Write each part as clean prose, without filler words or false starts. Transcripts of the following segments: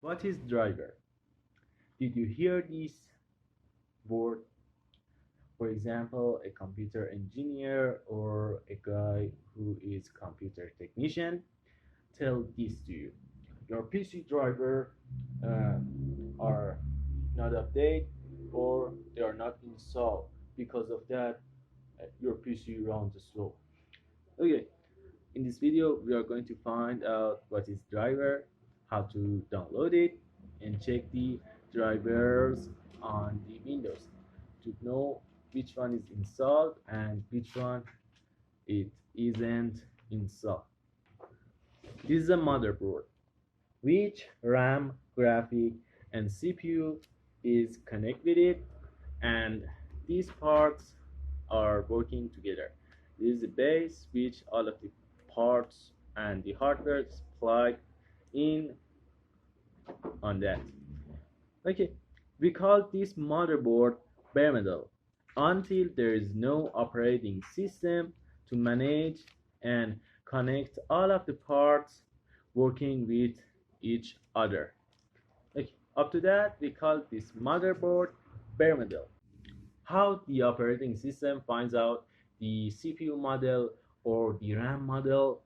What is driver? Did you hear this word? For example, a computer engineer or a guy who is computer technician tell this to you. Your PC driver uh, are not updated or they are not installed. Because of that, your PC runs slow. Okay, in this video, we are going to find out what is driver, how to download it, and check the drivers on the Windows to know which one is installed and which one it isn't installed. This is a motherboard, which RAM, graphic, and CPU is connected with it, and these parts are working together. This is the base which all of the parts and the hardware is plugged in on that. Okay, we call this motherboard bare metal until there is no operating system to manage and connect all of the parts working with each other. Okay, up to that we call this motherboard bare metal. How the operating system finds out the CPU model or the RAM model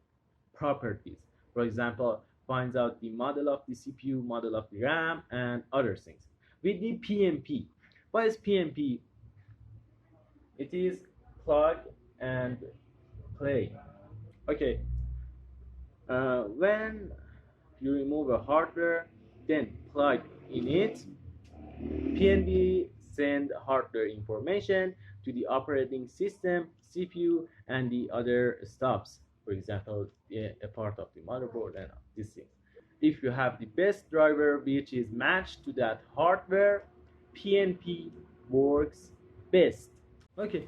properties. For example, finds out the model of the CPU, model of the RAM, and other things. With the PMP. What is PMP? It is plug and play. Okay, when you remove a hardware, then plug in it, PNB send hardware information to the operating system, CPU, and the other stops. For example, a part of the motherboard and these things. If you have the best driver which is matched to that hardware, PNP works best. Okay,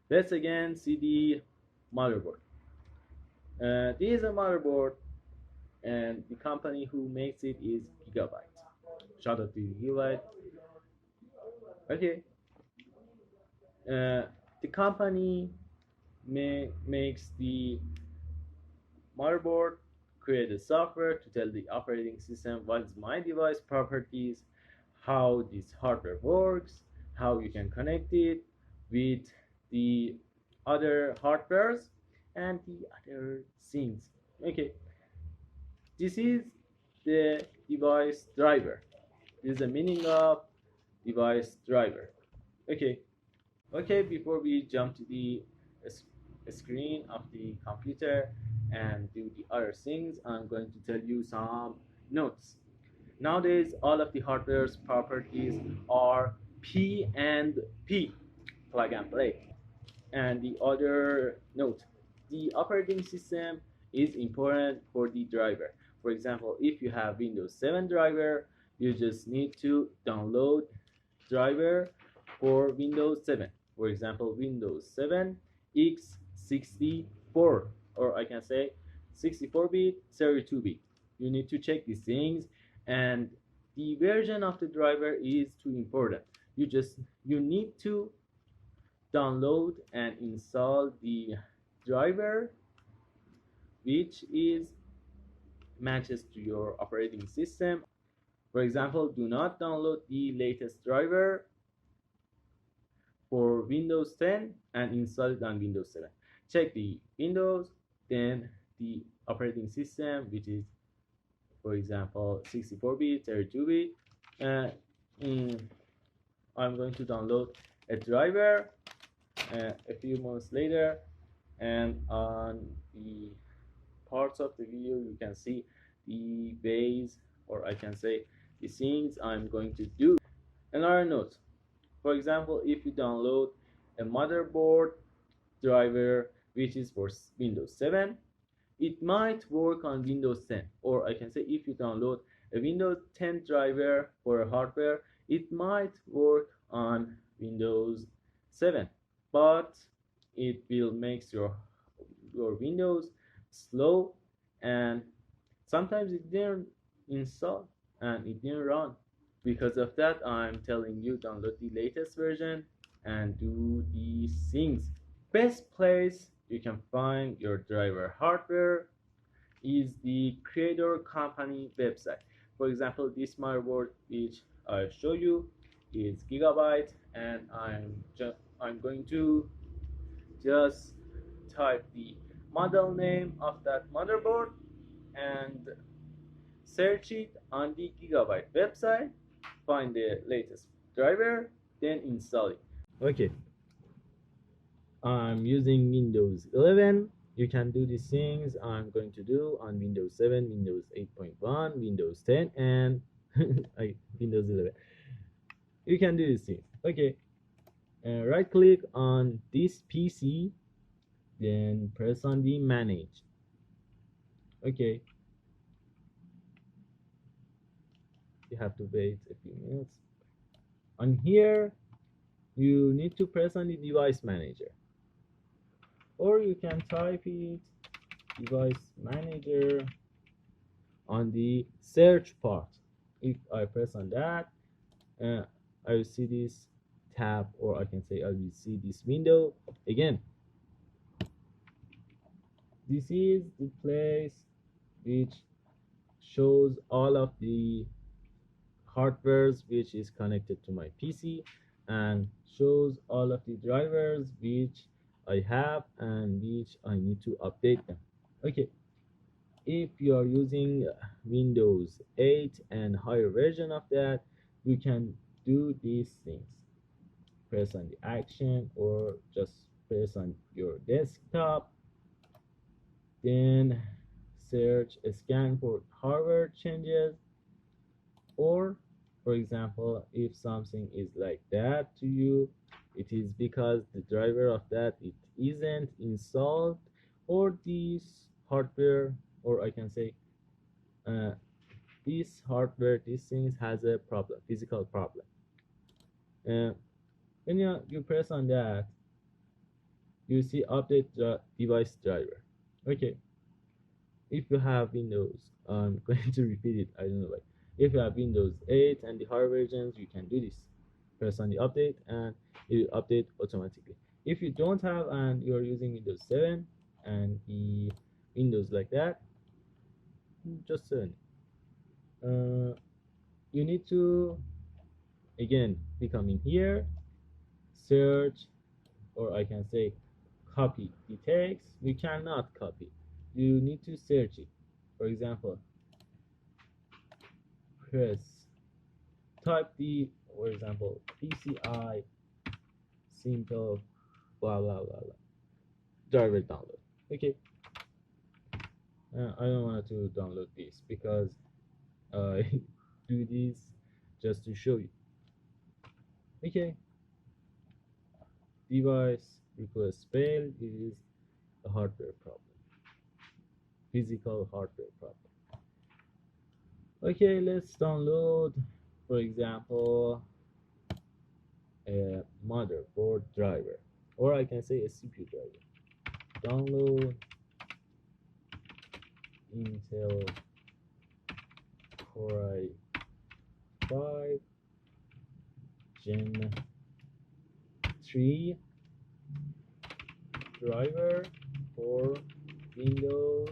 let's again see the motherboard. This is a motherboard, and the company who makes it is Gigabyte. Shout out to Gigabyte. Okay, the company makes the motherboard, create a software to tell the operating system what's my device properties, how this hardware works, how you can connect it with the other hardwares and the other things. Okay, this is the device driver. This is the meaning of device driver. Okay, before we jump to the screen of the computer and do the other things, I'm going to tell you some notes. Nowadays, all of the hardware's properties are P and P, plug and play. And the other note, the operating system is important for the driver. For example, if you have Windows 7 driver, you just need to download driver for Windows 7. For example, Windows 7 x64, or I can say 64-bit, 32-bit. You need to check these things, and the version of the driver is too important. You need to download and install the driver which is matches to your operating system. For example, do not download the latest driver for Windows 10 and install it on Windows 7. Check the Windows, then the operating system, which is, for example, 64-bit, 32-bit. I'm going to download a driver a few months later, and on the parts of the video you can see the ways, or I can say the things I'm going to do. Another note, for example, if you download a motherboard driver which is for Windows 7, it might work on Windows 10, or I can say if you download a Windows 10 driver for a hardware, it might work on Windows 7, but it will make your Windows slow, and sometimes it didn't install and it didn't run. Because of that, I'm telling you, download the latest version and do these things. Best place you can find your driver hardware is the creator company website. For example, this motherboard which I show you is gigabyte, and I'm going to just type the model name of that motherboard and search it on the Gigabyte website, find the latest driver, then install it. Okay, I'm using Windows 11. You can do these things I'm going to do on Windows 7, Windows 8.1, Windows 10, and Windows 11. You can do these things. Okay, right click on this PC, then press on the manage. Okay, you have to wait a few minutes. On here, you need to press on the device manager, or you can type it device manager on the search part. If I press on that, I will see this tab, or I can say I will see this window again. This is the place which shows all of the hardwares which is connected to my PC, and shows all of the drivers which I have and which I need to update them. Okay, if you are using Windows 8 and higher version of that, you can do these things. Press on the action, or just press on your desktop, then search scan for hardware changes, or for example, if something is like that to you, it is because the driver of that it isn't installed, or this hardware, or I can say this hardware, these things has a problem, physical problem. When you press on that, you see update device driver. Okay, if you have Windows, I'm going to repeat it, I don't know why. If you have Windows 8 and the higher versions, you can do this. Press on the update and it will update automatically. If you don't have and you're using Windows 7 and the Windows like that, just 7. You need to again become in here, search, or I can say copy the text. You cannot copy, you need to search it. For example, type the, for example, PCI simple blah blah blah blah driver download. Okay, I don't want to download this because I do this just to show you. Okay, device request failed. It is a hardware problem, physical hardware problem. Okay, let's download, for example, a motherboard driver, or I can say a CPU driver. Download Intel Core i5 Gen 3 driver for Windows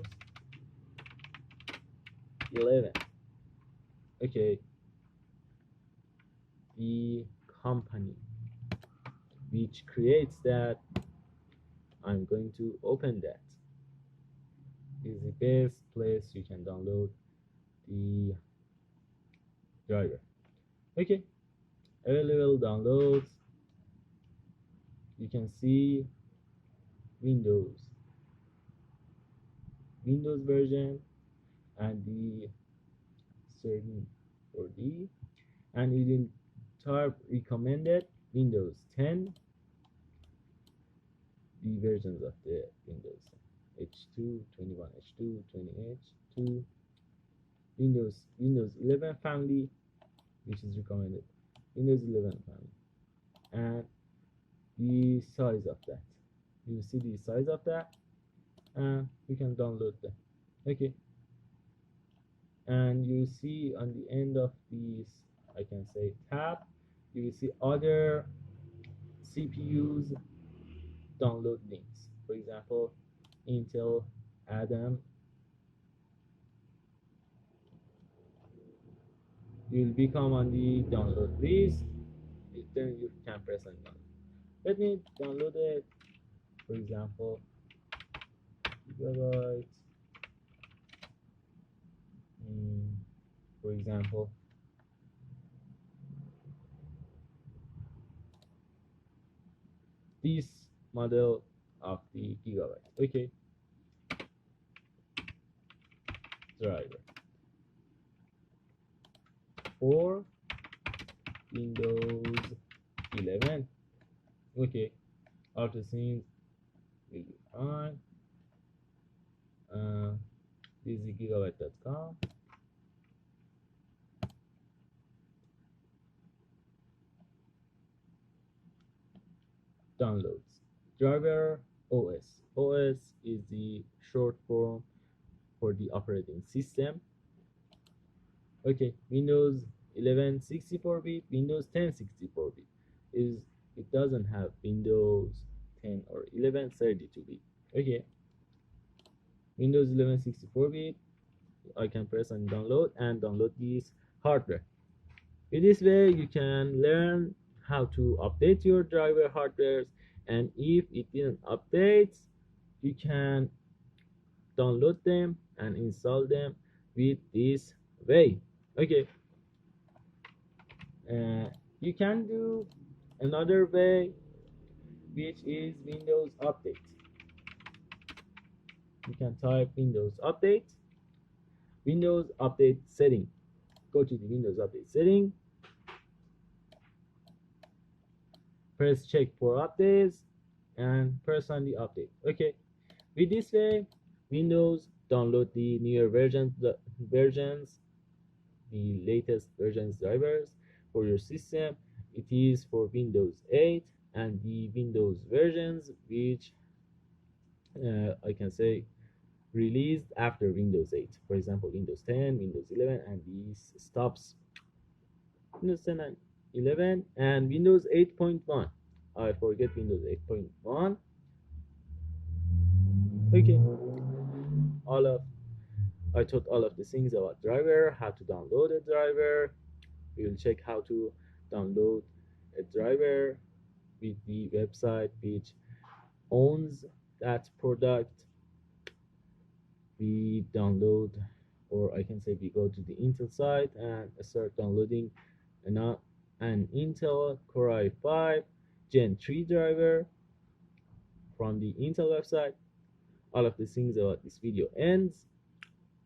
11. Okay, the company which creates that, I'm going to open that. Is the best place you can download the driver. Okay, available downloads. You can see Windows version and the certain for the, and it will type recommended Windows 10, the versions of the Windows H2, 21, H2, 20H2, Windows 11 family, which is recommended, Windows 11 family, and the size of that. You see the size of that, and you can download that. Okay, and you see on the end of this, I can say tab, you will see other CPUs download links. For example, Intel Adam you'll become on the download list. Then you can press on download. Let me download it. For example, gigabyte. mm, for example, this model of the gigabyte. Okay, driver for Windows 11. Okay, auto sync will be fine. This is gigabyte.com. Downloads. Driver OS. OS is the short form for the operating system. Okay, Windows 11 64-bit, Windows 10 64-bit. Is it doesn't have Windows 10 or 11 32-bit. Okay, Windows 11 64-bit. I can press on download and download this hardware. In this way, you can learn how to update your driver hardware, and if it didn't update, you can download them and install them with this way. Okay, you can do another way, which is Windows Update. You can type Windows Update, Windows Update setting. Go to the Windows Update setting, press check for updates, and press on the update. Okay, with this way, Windows download the newer versions, the latest versions drivers for your system. It is for Windows 8 and the Windows versions which I can say released after Windows 8. For example, Windows 10, Windows 11, and these stops. Windows 10 and 11 and Windows 8.1. I forget Windows 8.1. Okay, all of I taught all of the things about driver, how to download a driver. We will check how to download a driver with the website which owns that product. We download, or I can say we go to the Intel site and start downloading an Intel Core i5 Gen 3 driver from the Intel website. All of the things about this video ends.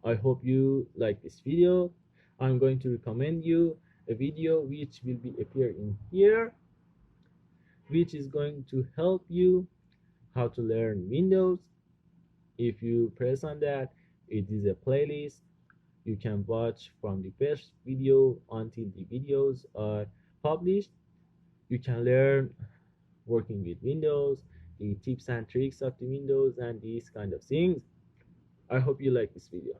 I hope you like this video. I'm going to recommend you a video which will be appearing here, which is going to help you how to learn Windows. If you press on that, it is a playlist. You can watch from the first video until the videos are published. You can learn working with Windows, the tips and tricks of the Windows, and these kind of things. I hope you like this video.